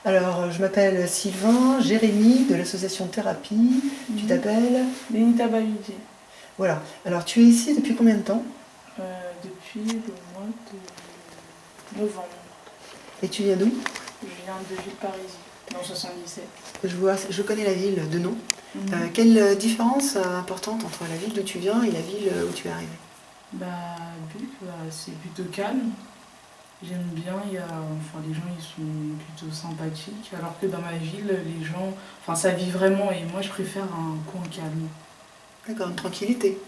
Alors, je m'appelle Sylvain, Jérémy, de l'association Thérapie. Tu t'appelles Benita Baludier. Voilà. Alors, tu es ici depuis combien de temps? Depuis le mois de novembre. Et tu viens d'où? Je viens de Villeparisis, dans 77. Je connais la ville de nom. Quelle différence importante entre la ville d'où tu viens et la ville où tu es arrivé? Buc, c'est plutôt calme. J'aime bien, les gens ils sont plutôt sympathiques, alors que dans ma ville, les gens, ça vit vraiment et moi je préfère un coin calme. D'accord, une tranquillité.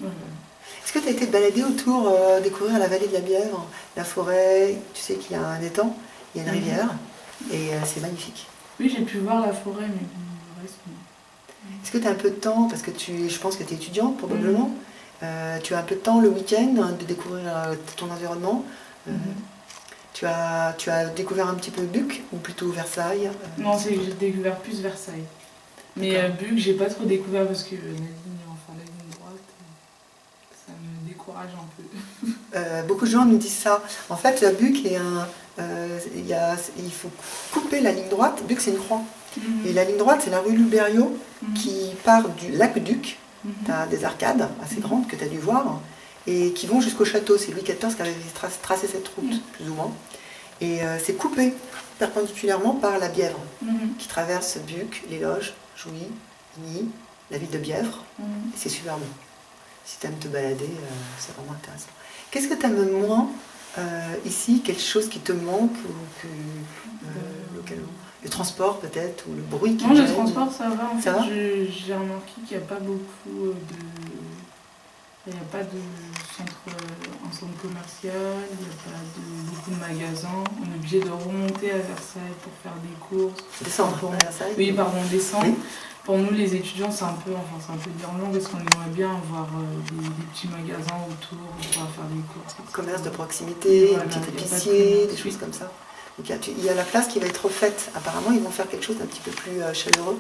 Est-ce que tu as été te balader autour, découvrir la vallée de la Bièvre, la forêt? Tu sais qu'il y a un étang, il y a une rivière et c'est magnifique. Oui, j'ai pu voir la forêt, mais le reste, non. Est-ce que tu as un peu de temps, parce que je pense que tu es étudiante probablement, tu as un peu de temps le week-end de découvrir ton environnement. Tu as découvert un petit peu Buc ou plutôt Versailles? Non, j'ai découvert plus Versailles. Mais Buc, j'ai pas trop découvert parce que la ligne droite, ça me décourage un peu. Beaucoup de gens nous disent ça. En fait, Buc est il faut couper la ligne droite. Buc, c'est une croix. Et la ligne droite, c'est la rue Lubériot qui part du lac Duc. Tu as des arcades assez grandes que tu as dû voir et qui vont jusqu'au château. C'est Louis XIV qui avait tracé cette route, plus ou moins. Et c'est coupé perpendiculairement par la Bièvre, qui traverse Buc, les Loges, Jouy, Igny, la ville de Bièvre. Et c'est super bon. Si tu aimes te balader, c'est vraiment intéressant. Qu'est-ce que tu aimes moins ici? Quelque chose qui te manque le transport peut-être, ou le bruit qui Non, le transport ça va. En fait, va j'ai remarqué qu'il n'y a pas beaucoup de... Il n'y a pas de centre commercial, il n'y a pas beaucoup de magasins. On est obligé de remonter à Versailles pour faire des courses. Descendre à Versailles? Oui, pardon, descendre. Oui. Pour nous, les étudiants, c'est un peu dérangeant parce qu'on aimerait bien avoir des petits magasins autour pour pouvoir faire des courses. Commerce de proximité, voilà, un petit épicier, des choses comme ça. Donc, il y a la place qui va être refaite. Apparemment, ils vont faire quelque chose d'un petit peu plus chaleureux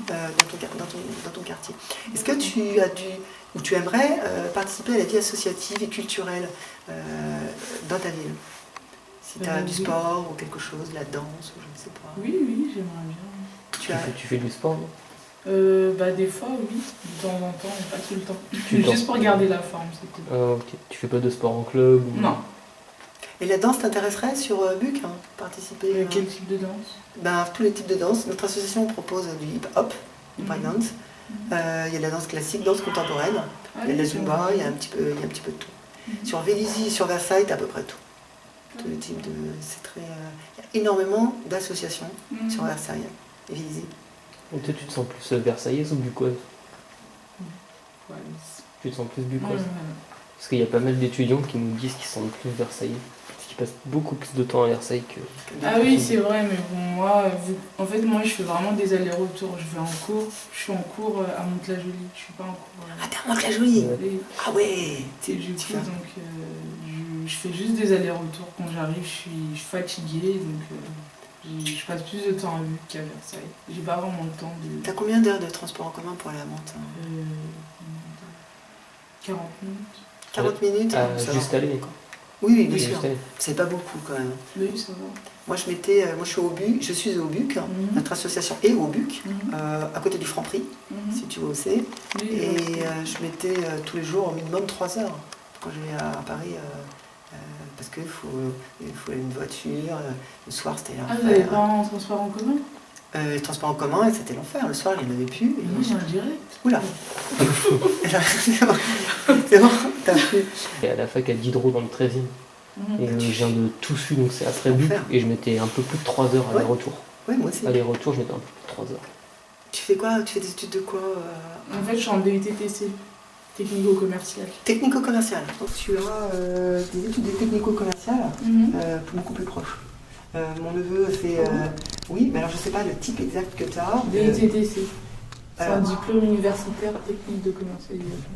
dans ton quartier. Est-ce que tu as ou tu aimerais participer à la vie associative et culturelle dans ta ville? Si tu as du sport ou quelque chose, la danse, ou je ne sais pas. Oui, j'aimerais bien. Tu fais du sport, non? Des fois, oui. De temps en temps, mais pas tout le temps. Juste pour garder la forme, c'est tout. Ok. Tu fais pas de sport en club ou... Non. Et la danse t'intéresserait sur Buc, participer? Quel type de danse? Tous les types de danse. Notre association propose du hip-hop, du breakdance. Il y a de la danse classique, danse contemporaine. Il y a de la zumba, il y a un petit peu de tout. Sur Vélizy, sur Versailles, tu as à peu près tout. Tous les types de... il y a énormément d'associations sur Versailles et Vélizy. Et toi, tu te sens plus versaillaise ou bucoise? Ouais. Tu te sens plus bucoise? Parce qu'il y a pas mal d'étudiants qui nous disent qu'ils sont plus versaillais. Parce qu'ils passent beaucoup plus de temps à Versailles que... Ah oui, c'est vrai, mais bon, moi, je fais vraiment des allers-retours. Je suis en cours à Mantes-la-Jolie. Je suis pas en cours... Ah, t'es à Mantes-la-Jolie? Ah ouais. Donc, je fais juste des allers-retours. Quand j'arrive, je suis fatiguée, donc je passe plus de temps à Buc qu'à Versailles. J'ai pas vraiment le temps de... T'as combien d'heures de transport en commun pour aller à Mantes? 40 minutes. 40 minutes? Juste aller, quoi. Oui, bien sûr. C'est pas beaucoup quand même. Oui, ça va. Moi, je suis au Buc. Notre association est au Buc, à côté du Franprix, si tu vois où c'est. Et je mettais tous les jours au minimum 3 heures quand je vais à Paris. Parce qu'il faut une voiture. Le soir, c'était l'enfer. Ah, vous n'avez pas un transport en commun? Les transports en commun, c'était l'enfer. Le soir, il n'y en avait plus. Et moi, j'ai un direct. Oula. C'est bon, t'as plus. Et à la fac à Diderot dans le 13e. Et je viens de Toussus, donc c'est après Buc. Et je mettais un peu plus de 3 heures aller-retour. Oui, moi aussi. Aller-retour, je mettais un peu plus de 3 heures. Tu fais quoi? Tu fais des études de quoi? En fait, je suis en DUTTC, technico-commercial. Technico-commercial. Donc tu as des études de technico-commercial beaucoup plus proches. Mon neveu fait... oui, mais alors je ne sais pas le type exact que tu as. DUTTC. C'est un diplôme universitaire technique de commercialisation.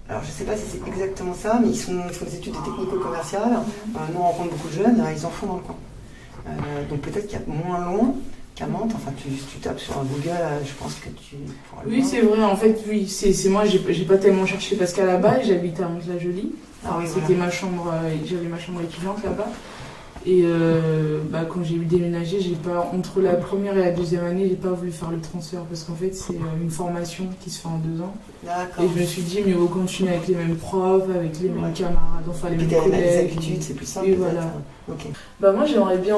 Alors je ne sais pas si c'est exactement ça, mais ils font des études de technico-commercial. Nous on rencontre beaucoup de jeunes, ils en font dans le coin. Donc peut-être qu'il y a moins loin qu'à Mantes. Enfin tu tapes sur un Google, je pense que tu... Oui, c'est vrai, en fait, oui. C'est moi, j'ai pas tellement cherché parce qu'à la base, j'habitais à Mantes-la-Jolie. Ah oui, c'était ma chambre, j'avais ma chambre étudiante là-bas. Et quand j'ai déménagé, entre la première et la deuxième année, j'ai pas voulu faire le transfert parce qu'en fait c'est une formation qui se fait en 2 ans. D'accord. Et je me suis dit mieux vaut continuer avec les mêmes profs, avec les mêmes camarades, enfin les mêmes collègues. Les habitudes, c'est plus simple. Et voilà. Ok. Moi j'aimerais bien,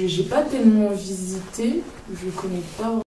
j'ai pas tellement visité, je connais pas